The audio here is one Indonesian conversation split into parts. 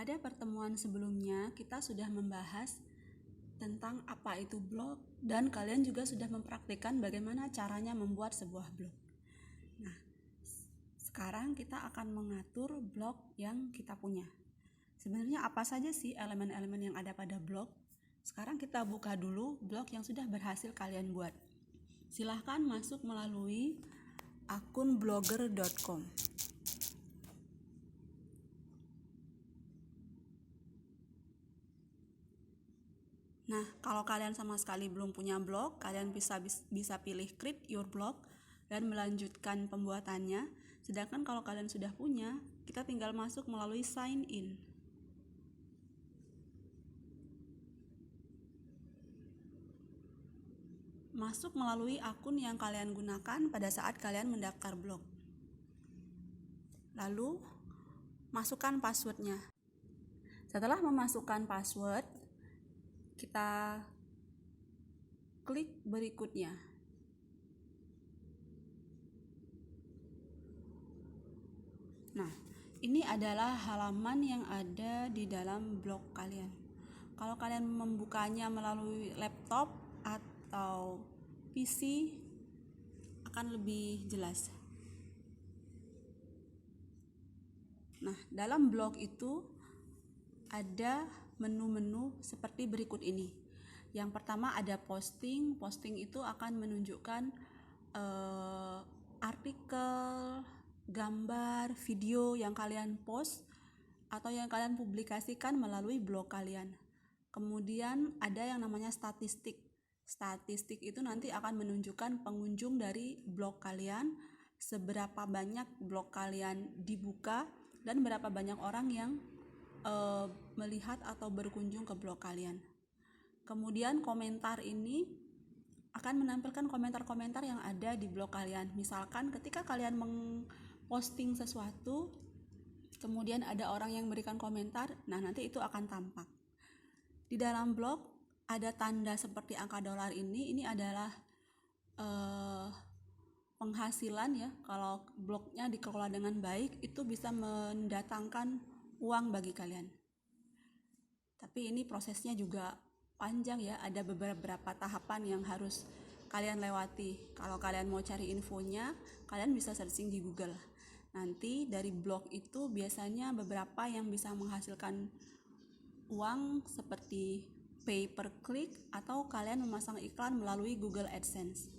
Pada pertemuan sebelumnya, kita sudah membahas tentang apa itu blog dan kalian juga sudah mempraktikkan bagaimana caranya membuat sebuah blog. Nah, sekarang kita akan mengatur blog yang kita punya. Sebenarnya apa saja sih elemen-elemen yang ada pada blog? Sekarang kita buka dulu blog yang sudah berhasil kalian buat. Silahkan masuk melalui akun blogger.com. Nah, kalau kalian sama sekali belum punya blog, kalian bisa pilih create your blog dan melanjutkan pembuatannya. Sedangkan kalau kalian sudah punya, kita tinggal masuk melalui sign in. Masuk melalui akun yang kalian gunakan pada saat kalian mendaftar blog. Lalu, masukkan passwordnya. Setelah memasukkan password, kita klik berikutnya. Nah, ini adalah halaman yang ada di dalam blog kalian. Kalau kalian membukanya melalui laptop atau PC, akan lebih jelas. Nah, dalam blog itu ada menu-menu seperti berikut ini. Yang pertama ada posting. Posting itu akan menunjukkan artikel, gambar, video yang kalian post atau yang kalian publikasikan melalui blog kalian. Kemudian ada yang namanya statistik. Statistik itu nanti akan menunjukkan pengunjung dari blog kalian, seberapa banyak blog kalian dibuka dan berapa banyak orang yang melihat atau berkunjung ke blog kalian. Kemudian komentar ini akan menampilkan komentar-komentar yang ada di blog kalian. Misalkan ketika kalian memposting sesuatu, kemudian ada orang yang memberikan komentar, nah nanti itu akan tampak. Di dalam blog ada tanda seperti angka dolar ini adalah penghasilan ya. Kalau blognya dikelola dengan baik, itu bisa mendatangkan uang bagi kalian. Tapi ini prosesnya juga panjang ya, ada beberapa tahapan yang harus kalian lewati. Kalau kalian mau cari infonya, kalian bisa searching di Google. Nanti dari blog itu biasanya beberapa yang bisa menghasilkan uang seperti pay per click atau kalian memasang iklan melalui Google AdSense.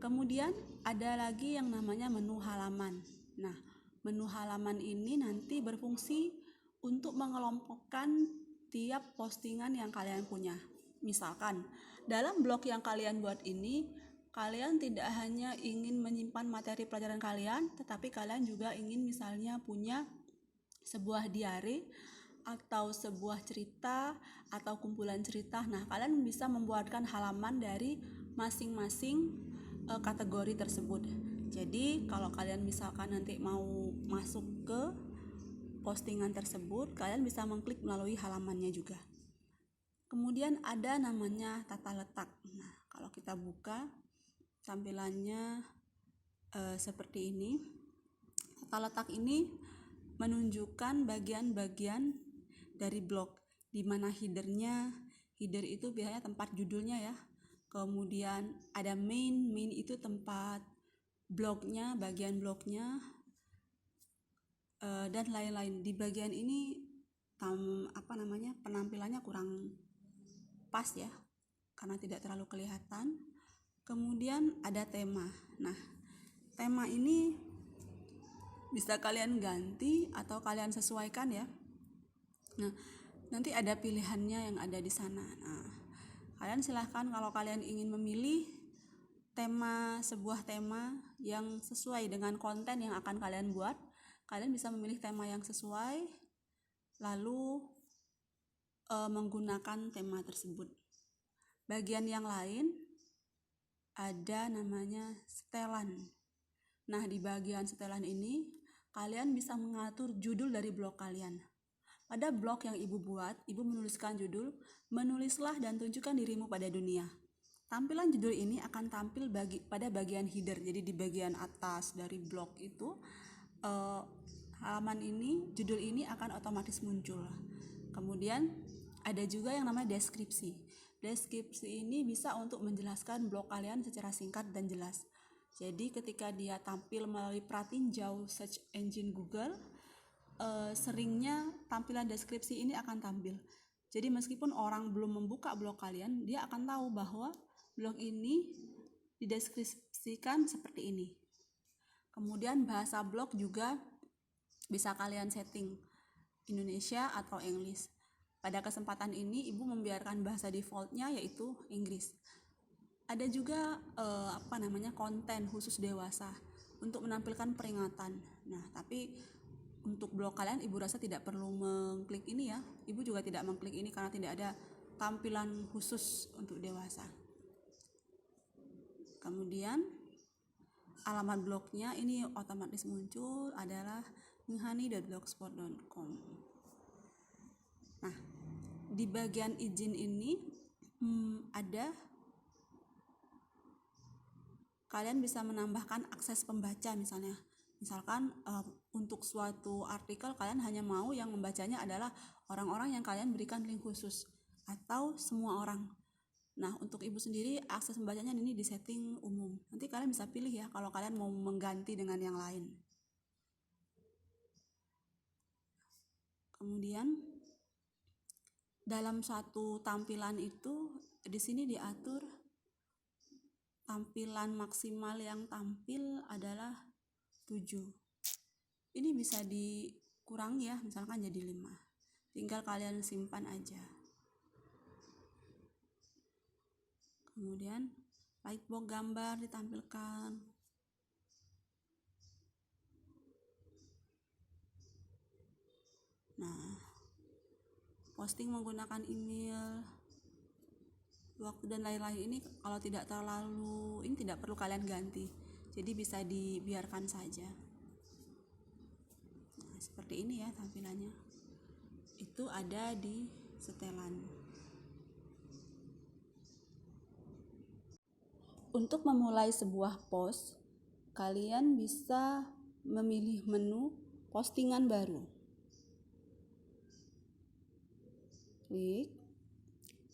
Kemudian ada lagi yang namanya menu halaman. Nah, menu halaman ini nanti berfungsi untuk mengelompokkan tiap postingan yang kalian punya. Misalkan, dalam blog yang kalian buat ini, kalian tidak hanya ingin menyimpan materi pelajaran kalian, tetapi kalian juga ingin misalnya punya sebuah diary atau sebuah cerita atau kumpulan cerita. Nah, kalian bisa membuatkan halaman dari masing-masing kategori tersebut. Jadi kalau kalian misalkan nanti mau masuk ke postingan tersebut, kalian bisa mengklik melalui halamannya juga. Kemudian ada namanya tata letak. Nah, kalau kita buka tampilannya seperti ini. Tata letak ini menunjukkan bagian-bagian dari blog, di mana header itu biasanya tempat judulnya ya. Kemudian ada main itu tempat blognya, bagian blognya, dan lain-lain. Di bagian ini penampilannya kurang pas ya, karena tidak terlalu kelihatan. Kemudian ada tema. Nah, tema ini bisa kalian ganti atau kalian sesuaikan ya. Nah, nanti ada pilihannya yang ada di sana. Nah, kalian silahkan kalau kalian ingin memilih sebuah tema yang sesuai dengan konten yang akan kalian buat, kalian bisa memilih tema yang sesuai, lalu menggunakan tema tersebut. Bagian yang lain ada namanya setelan. Nah, di bagian setelan ini, kalian bisa mengatur judul dari blog kalian. Pada blog yang ibu buat, ibu menuliskan judul, menulislah dan tunjukkan dirimu pada dunia. Tampilan judul ini akan tampil pada bagian header. Jadi di bagian atas dari blog itu halaman ini, judul ini akan otomatis muncul. Kemudian ada juga yang namanya deskripsi. Deskripsi ini bisa untuk menjelaskan blog kalian secara singkat dan jelas. Jadi ketika dia tampil melalui pratinjau search engine Google, seringnya tampilan deskripsi ini akan tampil. Jadi meskipun orang belum membuka blog kalian, dia akan tahu bahwa blog ini dideskripsikan seperti ini. Kemudian bahasa blog juga bisa kalian setting Indonesia atau English. Pada kesempatan ini Ibu membiarkan bahasa defaultnya yaitu Inggris. Ada juga konten khusus dewasa untuk menampilkan peringatan. Nah, tapi untuk blog kalian Ibu rasa tidak perlu mengklik ini ya. Ibu juga tidak mengklik ini karena tidak ada tampilan khusus untuk dewasa. Kemudian alamat blognya ini otomatis muncul adalah minghani.blogspot.com. Nah, di bagian izin ini ada kalian bisa menambahkan akses pembaca misalnya. Misalkan untuk suatu artikel kalian hanya mau yang membacanya adalah orang-orang yang kalian berikan link khusus atau semua orang. Nah, untuk Ibu sendiri akses membacanya ini disetting umum. Nanti kalian bisa pilih ya kalau kalian mau mengganti dengan yang lain. Kemudian dalam satu tampilan itu di sini diatur tampilan maksimal yang tampil adalah 7. Ini bisa dikurangi ya, misalkan jadi 5. Tinggal kalian simpan aja. Kemudian lightbox gambar ditampilkan. Nah, posting menggunakan email, waktu dan lain-lain ini kalau tidak terlalu, ini tidak perlu kalian ganti. Jadi bisa dibiarkan saja. Nah, seperti ini ya tampilannya. Itu ada di setelan. Untuk memulai sebuah post, kalian bisa memilih menu postingan baru. Klik.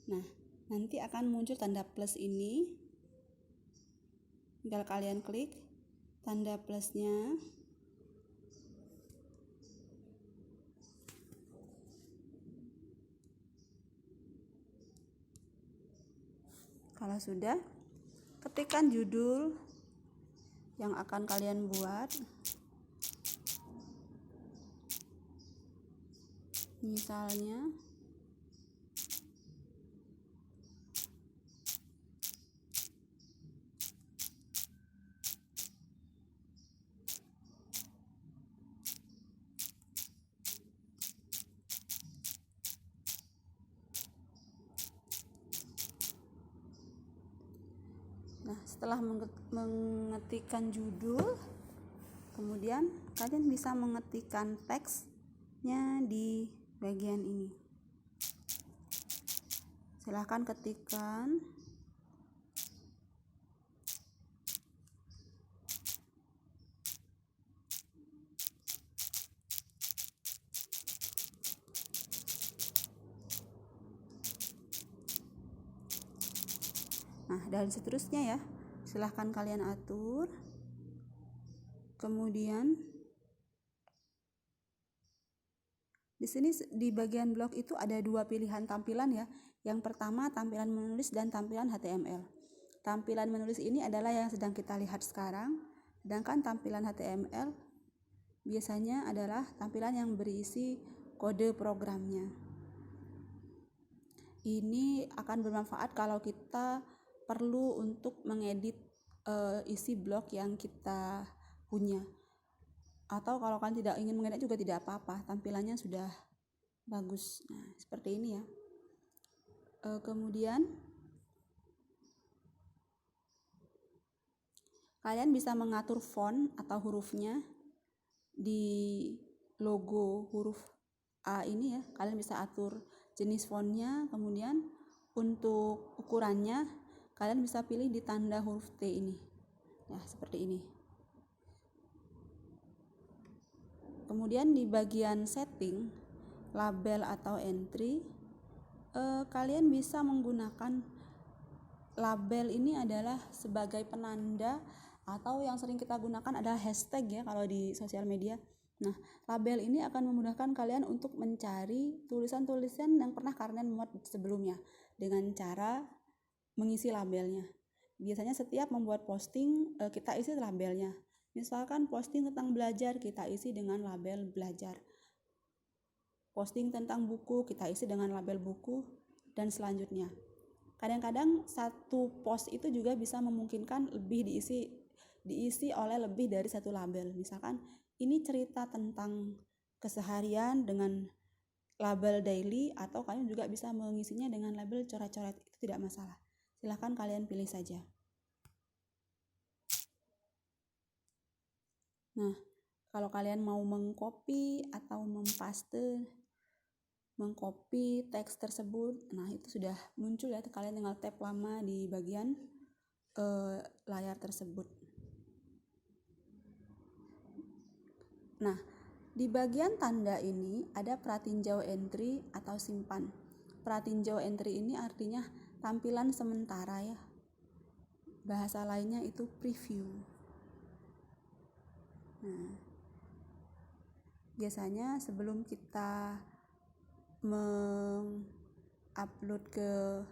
Nah, nanti akan muncul tanda plus ini. Tinggal kalian klik tanda plusnya. Kalau sudah, ketikkan judul yang akan kalian buat. Misalnya Nah, setelah mengetikkan judul, kemudian kalian bisa mengetikkan teksnya di bagian ini. Silahkan ketikkan. Nah, dan seterusnya ya. Silahkan kalian atur. Kemudian di sini di bagian blog itu ada 2 pilihan tampilan ya. Yang pertama tampilan menulis dan tampilan HTML. Tampilan menulis ini adalah yang sedang kita lihat sekarang. Sedangkan tampilan HTML biasanya adalah tampilan yang berisi kode programnya. Ini akan bermanfaat kalau kita perlu untuk mengedit isi blog yang kita punya. Atau kalau kalian tidak ingin mengedit juga tidak apa-apa, tampilannya sudah bagus. Nah, seperti ini ya. Kemudian kalian bisa mengatur font atau hurufnya di logo huruf A ini ya. Kalian bisa atur jenis fontnya, kemudian untuk ukurannya kalian bisa pilih di tanda huruf T ini. Nah, seperti ini. Kemudian di bagian setting, label atau entry, kalian bisa menggunakan label ini adalah sebagai penanda, atau yang sering kita gunakan adalah hashtag ya kalau di sosial media. Nah, label ini akan memudahkan kalian untuk mencari tulisan-tulisan yang pernah kalian muat sebelumnya dengan cara mengisi labelnya. Biasanya setiap membuat posting kita isi labelnya. Misalkan posting tentang belajar, kita isi dengan label belajar. Posting tentang buku, kita isi dengan label buku, dan selanjutnya. Kadang-kadang satu post itu juga bisa memungkinkan lebih diisi oleh lebih dari satu label. Misalkan ini cerita tentang keseharian dengan label daily, atau kalian juga bisa mengisinya dengan label coret-coret, itu tidak masalah. Silahkan kalian pilih saja. Nah, kalau kalian mau mengcopy atau mengcopy teks tersebut, nah itu sudah muncul ya, kalian tinggal tap lama di bagian layar tersebut. Nah, di bagian tanda ini ada pratinjau entry atau simpan. Pratinjau entry ini artinya tampilan sementara ya. Bahasa lainnya itu preview. Nah, biasanya sebelum kita mengupload ke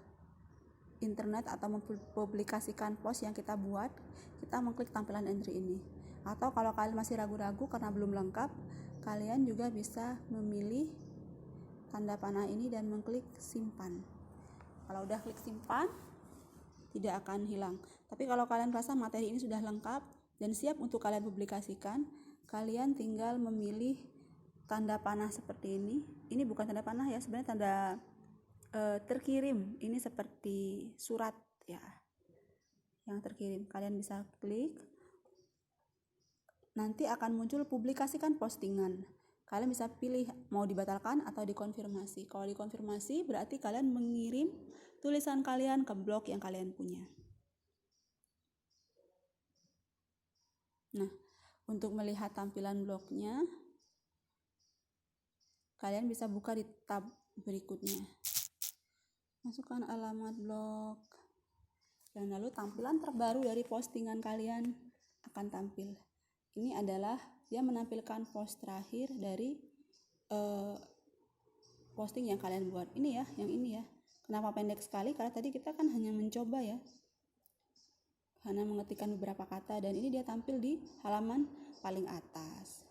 internet atau mempublikasikan post yang kita buat, kita mengklik tampilan entry ini. Atau kalau kalian masih ragu-ragu karena belum lengkap, kalian juga bisa memilih tanda panah ini dan mengklik simpan. Kalau udah klik simpan, tidak akan hilang. Tapi kalau kalian rasa materi ini sudah lengkap dan siap untuk kalian publikasikan, kalian tinggal memilih tanda panah seperti ini. Ini bukan tanda panah ya, sebenarnya tanda terkirim. Ini seperti surat ya yang terkirim. Kalian bisa klik, nanti akan muncul publikasikan postingan. Kalian bisa pilih mau dibatalkan atau dikonfirmasi. Kalau dikonfirmasi berarti kalian mengirim tulisan kalian ke blog yang kalian punya. Nah, untuk melihat tampilan blognya, kalian bisa buka di tab berikutnya. Masukkan alamat blog, dan lalu tampilan terbaru dari postingan kalian akan tampil. Ini adalah dia menampilkan post terakhir dari posting yang kalian buat. Ini ya, yang ini ya. Kenapa pendek sekali? Karena tadi kita kan hanya mencoba ya, hanya mengetikkan beberapa kata, dan ini dia tampil di halaman paling atas.